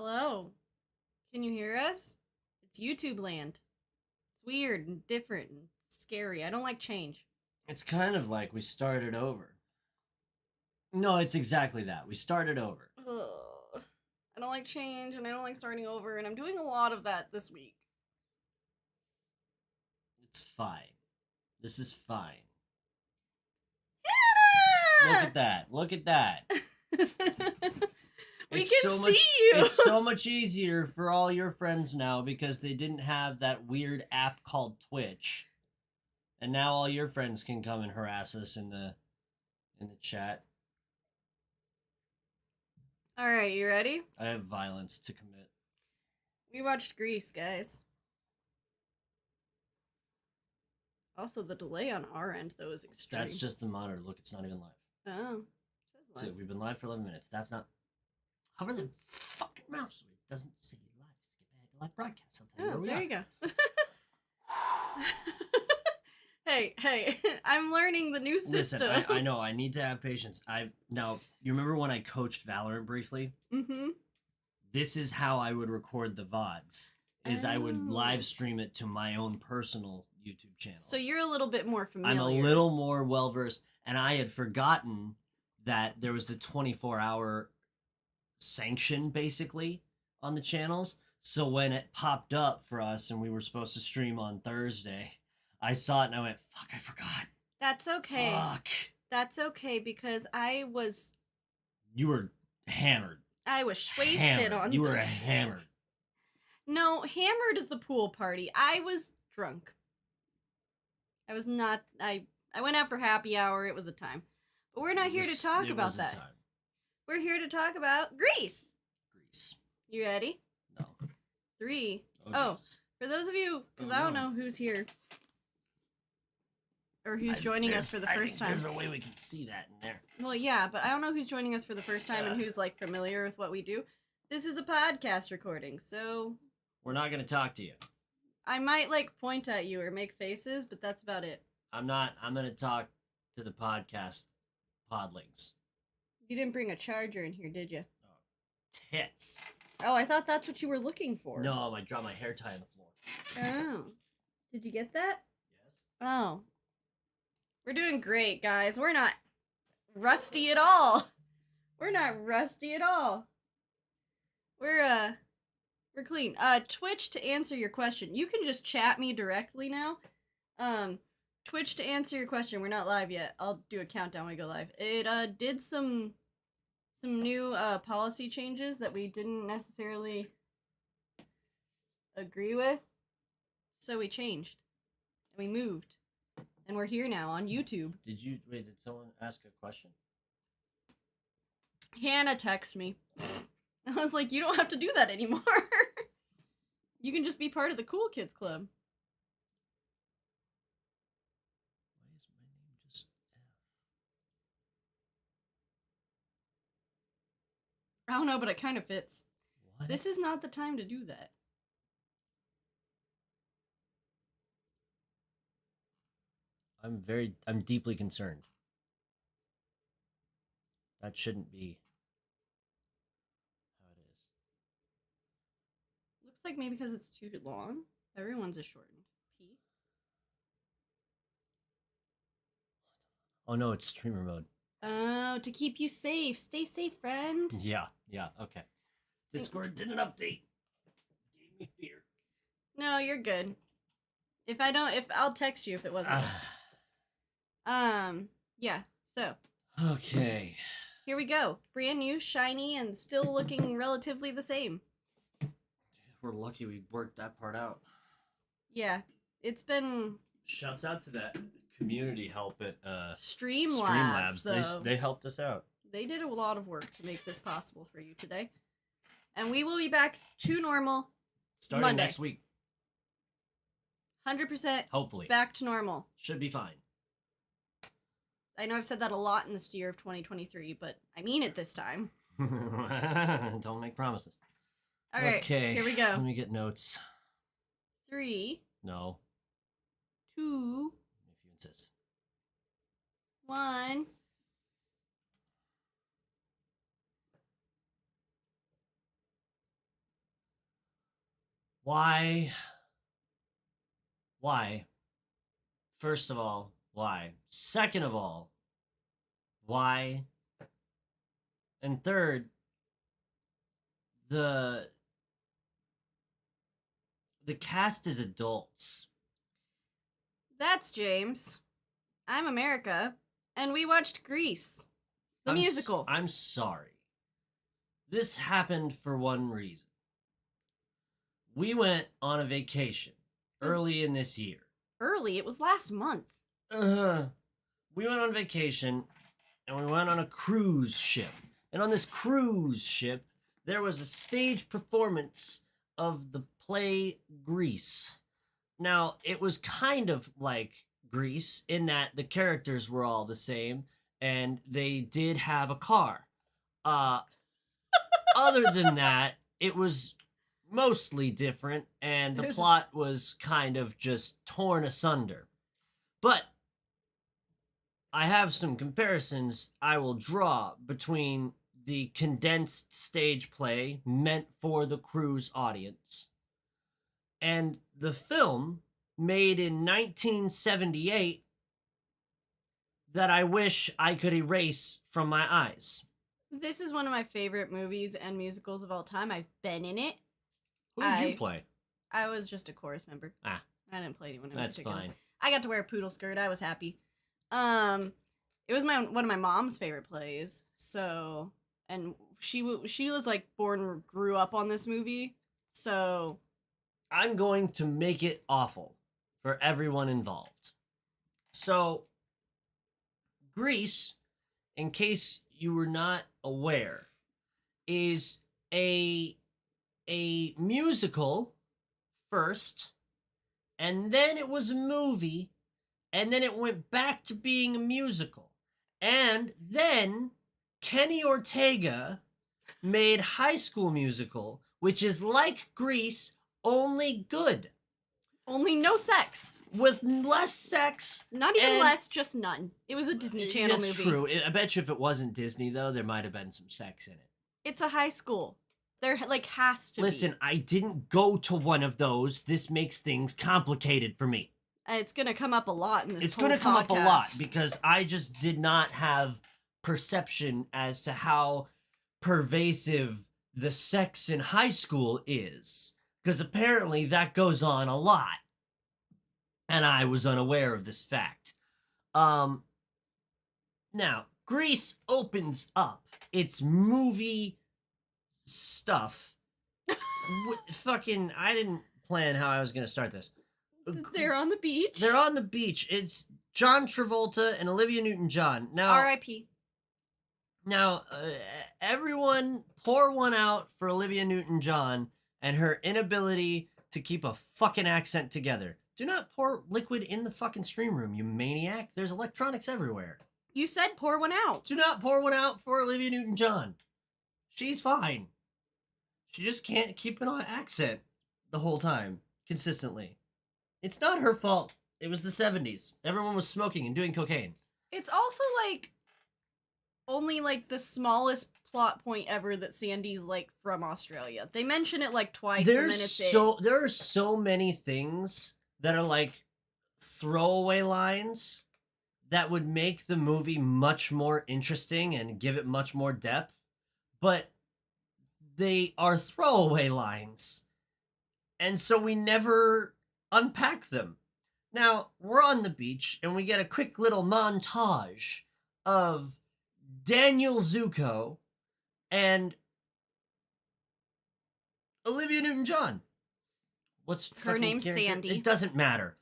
Hello. Can you hear us? It's YouTube land. It's weird and different and scary. I don't like change. It's kind of like we started over. No, it's exactly that. We started over. Ugh. I don't like change and I don't like starting over, and I'm doing a lot of that this week. It's fine. This is fine. Hannah! Look at that. Look at that. We It's can so see much, you! It's so much easier for all your friends now because they didn't have that weird app called Twitch. And now all your friends can come and harass us in the chat. Alright, you ready? I have violence to commit. We watched Grease, guys. Also, the delay on our end, though, is extreme. That's just the monitor. Look, it's not even live. Oh. So we've been live for 11 minutes. That's not... Hover the fucking mouse so it doesn't say live. Skip ahead to live broadcast. I'll tell you where we there are. you go. hey, I'm learning the new system. Listen, I know, I need to have patience. Now, you remember when I coached Valorant briefly? Mm-hmm. This is how I would record the VODs, is I would live stream it to my own personal YouTube channel. So you're a little bit more familiar. I'm a little more well-versed, and I had forgotten that there was the 24-hour sanction, basically, on the channels. So when it popped up for us and we were supposed to stream on Thursday, I saw it and I went, fuck, I forgot. That's okay. Fuck. That's okay, because I was... You were hammered. I was wasted hammered. on You were Thursday. hammered. No, hammered is the pool party. I was drunk. I was not... I went out for happy hour. It was a time. But we're not here to talk about that. Time. We're here to talk about Grease. Grease. You ready? No. 3. Oh, For those of you, because I don't know who's here. Or who's joining us for the first time. There's a way we can see that in there. Well, yeah, but I don't know who's joining us for the first time and who's, like, familiar with what we do. This is a podcast recording, so... We're not going to talk to you. I might, like, point at you or make faces, but that's about it. I'm going to talk to the podcast podlings. You didn't bring a charger in here, did you? Oh, tits. Oh, I thought that's what you were looking for. No, I dropped my hair tie on the floor. Oh. Did you get that? Yes. Oh. We're doing great, guys. We're not rusty at all. We're not rusty at all. We're clean. Twitch, to answer your question. You can just chat me directly now. Twitch, to answer your question. We're not live yet. I'll do a countdown when we go live. It did some new policy changes that we didn't necessarily agree with. So we changed. And we moved. And we're here now on YouTube. Did someone ask a question? Hannah texted me. I was like, you don't have to do that anymore. You can just be part of the cool kids club. Why is my name just F? I don't know, but it kind of fits. What? This is not the time to do that. I'm deeply concerned. That shouldn't be how it is. Looks like maybe because it's too long. Everyone's is shortened. P. Oh no, it's streamer mode. Oh, to keep you safe. Stay safe, friend. Yeah, okay. Discord didn't update. Gave me fear. No, you're good. I'll text you if it wasn't. Yeah, so. Okay. Here we go. Brand new, shiny, and still looking relatively the same. We're lucky we worked that part out. Yeah, it's been... Shouts out to that community help at Streamlabs. They helped us out. They did a lot of work to make this possible for you today. And we will be back to normal starting Monday. Next week. 100% Hopefully. back to normal. Should be fine. I know I've said that a lot in this year of 2023, but I mean it this time. Don't make promises. All right, okay, here we go. Let me get notes. 3. No. 2. If you insist. 1. Why? Why? First of all, why? Second of all, why? And third, the the cast is adults. That's James. I'm America, and we watched Grease, the musical. I'm sorry. This happened for one reason. We went on a vacation early in this year. Early, it was last month. We went on vacation and we went on a cruise ship. And on this cruise ship, there was a stage performance of the play Grease. Now, it was kind of like Grease in that the characters were all the same and they did have a car. Other than that, it was mostly different and the plot was kind of just torn asunder. But I have some comparisons I will draw between the condensed stage play meant for the cruise audience and the film made in 1978 that I wish I could erase from my eyes. This is one of my favorite movies and musicals of all time. I've been in it. Who did you play? I was just a chorus member. Ah. I didn't play anyone in That's particular. fine. I got to wear a poodle skirt. I was happy. It was one of my mom's favorite plays. So, and she was like born, grew up on this movie. So, I'm going to make it awful for everyone involved. So, Grease, in case you were not aware, is a musical first, and then it was a movie, and then it went back to being a musical. And then Kenny Ortega made High School Musical, which is like Grease, only good. Only no sex. With less sex. Not even less, just none. It was a Disney Channel movie. That's true. I bet you if it wasn't Disney, though, there might have been some sex in it. It's a high school. There, like, has to be. Listen, I didn't go to one of those. This makes things complicated for me. It's going to come up a lot in this It's going to come up a lot because I just did not have perception as to how pervasive the sex in high school is. Because apparently that goes on a lot. And I was unaware of this fact. Now, Grease opens up its movie stuff. I didn't plan how I was going to start this. They're on the beach. They're on the beach. It's John Travolta and Olivia Newton-John. Now, R.I.P. Now, everyone pour one out for Olivia Newton-John and her inability to keep a fucking accent together. Do not pour liquid in the fucking stream room, you maniac. There's electronics everywhere. You said pour one out. Do not pour one out for Olivia Newton-John. She's fine. She just can't keep an accent the whole time, consistently. It's not her fault. It was the 70s. Everyone was smoking and doing cocaine. It's also, like, only, like, the smallest plot point ever that Sandy's, like, from Australia. They mention it, like, twice, and then it's There are so many things that are, like, throwaway lines that would make the movie much more interesting and give it much more depth, but they are throwaway lines. And so we never unpack them. Now, we're on the beach, and we get a quick little montage of Daniel Zuko and Olivia Newton-John. What's her name's character? Sandy. It doesn't matter.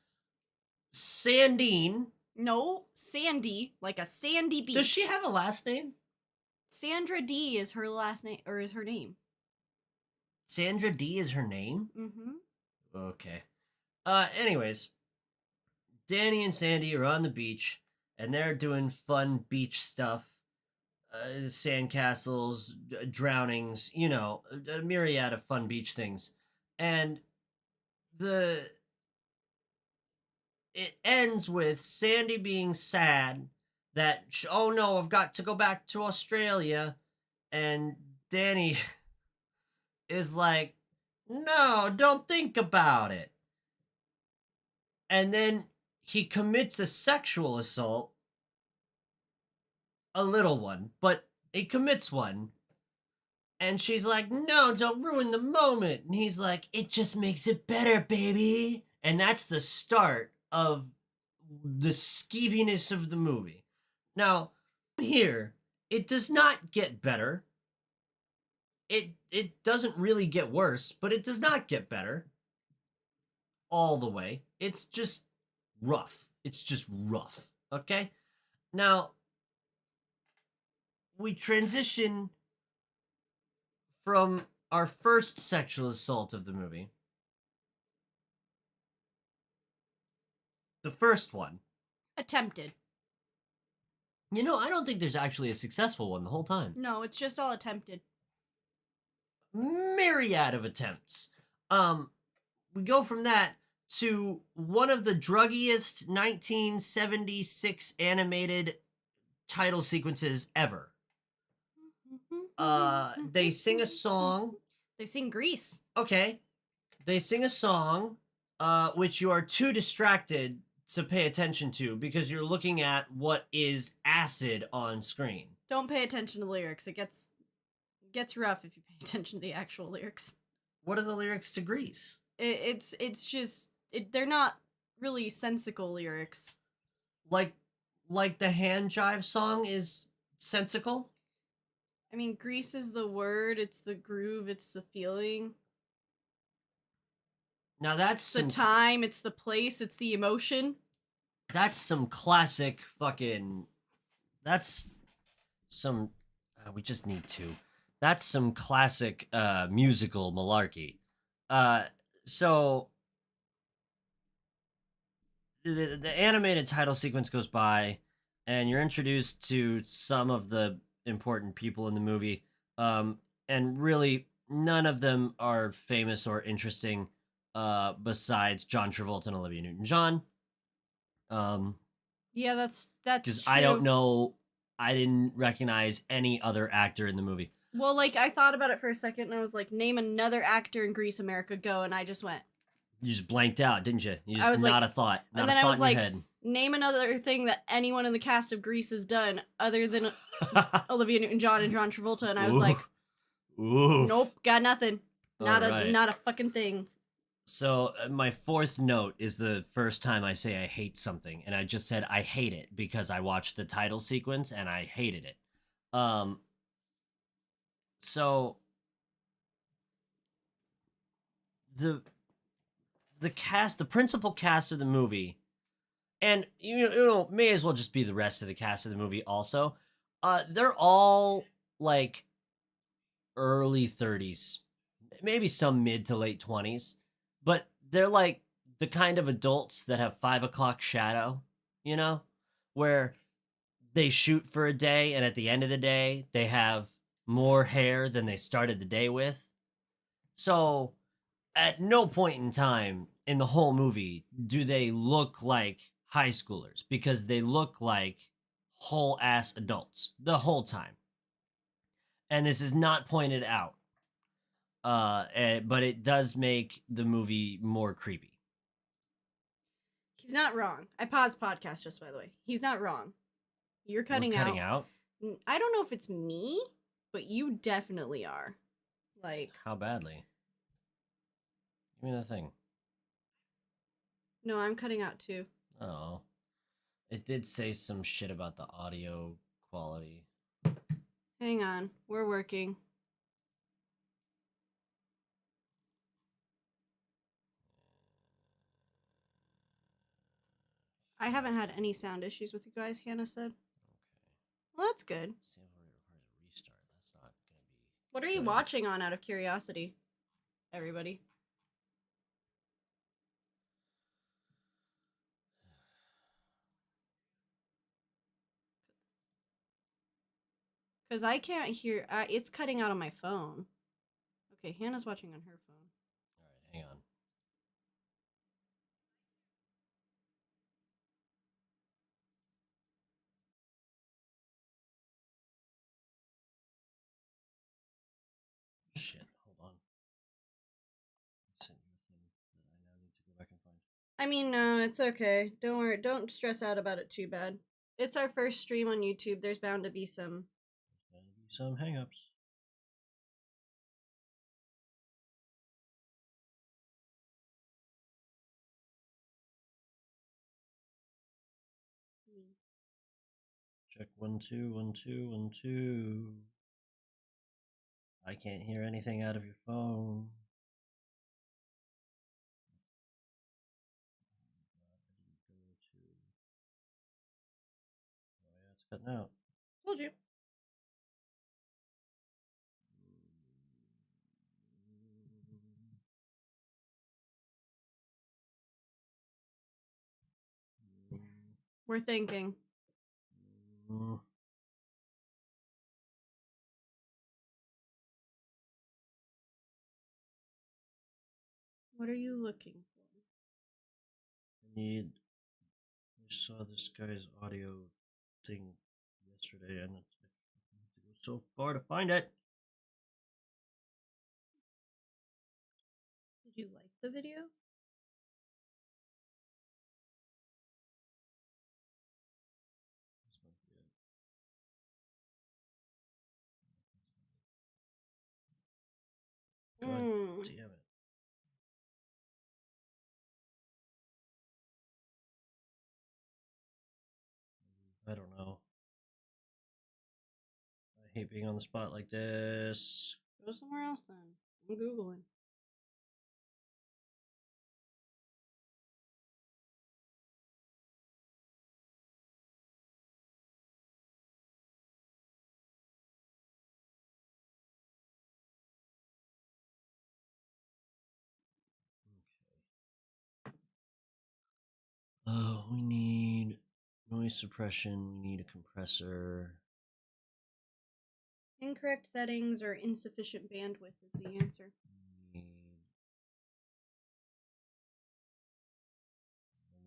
Sandine. No, Sandy, like a sandy beach. Does she have a last name? Sandra D is her last name, or is her name. Sandra D is her name? Mm-hmm. Okay. Anyways, Danny and Sandy are on the beach, and they're doing fun beach stuff. Sandcastles, drownings, you know, a myriad of fun beach things. And it ends with Sandy being sad that, oh no, I've got to go back to Australia. And Danny is like, No, don't think about it. And then he commits a sexual assault, a little one, but he commits one. And she's like, no, don't ruin the moment. And he's like, it just makes it better, baby. And that's the start of the skeeviness of the movie. Now, here, it does not get better. It doesn't really get worse, but it does not get better all the way. It's just rough. It's just rough. Okay? Now, we transition from our first sexual assault of the movie. The first one. Attempted. You know, I don't think there's actually a successful one the whole time. No, it's just all attempted. Myriad of attempts. We go from that to one of the druggiest 1976 animated title sequences ever. They sing a song. They sing Grease. Okay. They sing a song, which you are too distracted to pay attention to because you're looking at what is acid on screen. Don't pay attention to the lyrics. It gets rough if you pay attention to the actual lyrics. What are the lyrics to Grease? It's just they're not really sensical lyrics. Like the hand jive song is sensical? I mean, Grease is the word, it's the groove, it's the feeling. Now that's the time, it's the place, it's the emotion. That's some classic fucking. That's some. We just need to. That's some classic musical malarkey. So the animated title sequence goes by, and you're introduced to some of the important people in the movie. And really, none of them are famous or interesting. Besides John Travolta and Olivia Newton-John. Yeah, that's because I don't know. I didn't recognize any other actor in the movie. Well, like, I thought about it for a second, and I was like, name another actor in Grease, America, go, and I just went. You just blanked out, didn't you? You just I was not like, a thought. Not and then a thought I was in like, your head. Name another thing that anyone in the cast of Grease has done other than Olivia Newton-John and John Travolta, and I was like, nope, got nothing. Not a fucking thing. So my fourth note is the first time I say I hate something, and I just said I hate it because I watched the title sequence and I hated it. So the cast, the principal cast of the movie, and you know, may as well just be the rest of the cast of the movie also. They're all like early 30s, maybe some mid to late 20s, but they're like the kind of adults that have 5 o'clock shadow, you know, where they shoot for a day and at the end of the day they have more hair than they started the day with. So at no point in time in the whole movie do they look like high schoolers because they look like whole ass adults the whole time. And this is not pointed out. But it does make the movie more creepy. He's not wrong. I paused podcast just by the way. He's not wrong. You're cutting out. I don't know if it's me, but you definitely are. Like, how badly? Give me the thing. No, I'm cutting out too. Oh. It did say some shit about the audio quality. Hang on. We're working. I haven't had any sound issues with you guys, Hannah said. Okay. Well, that's good. Restart. That's not gonna be. What are you watching on out of curiosity, everybody? Because I can't hear. It's cutting out on my phone. Okay, Hannah's watching on her phone. All right, hang on. Shit, hold on. I mean, no, it's okay. Don't worry. Don't stress out about it too bad. It's our first stream on YouTube. There's bound to be some. There's gonna be some hangups. Check 1 2 1 2 1 2. I can't hear anything out of your phone. Oh yeah, it's cutting out. Told you. We're thinking. What are you looking for? I saw this guy's audio thing yesterday, and I have to go so far to find it. Did you like the video? God damn it. I don't know. I hate being on the spot like this. Go somewhere else then. I'm Googling. Oh, we need noise suppression. We need a compressor. Incorrect settings or insufficient bandwidth is the answer. We need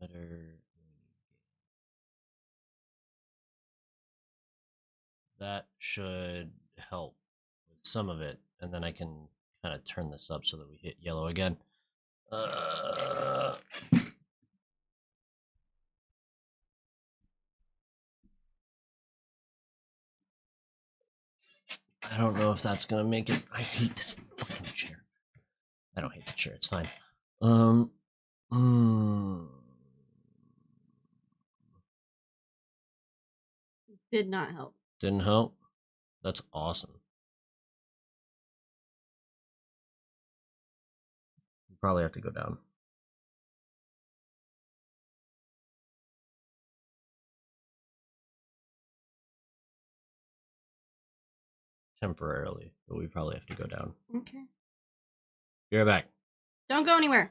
limiter. That should help with some of it, and then I can kind of turn this up so that we hit yellow again. I don't know if that's gonna make it. I hate this fucking chair. I don't hate the chair. It's fine. Did not help. Didn't help. That's awesome. You probably have to go down. Temporarily, but we probably have to go down. Okay. Be right back. Don't go anywhere.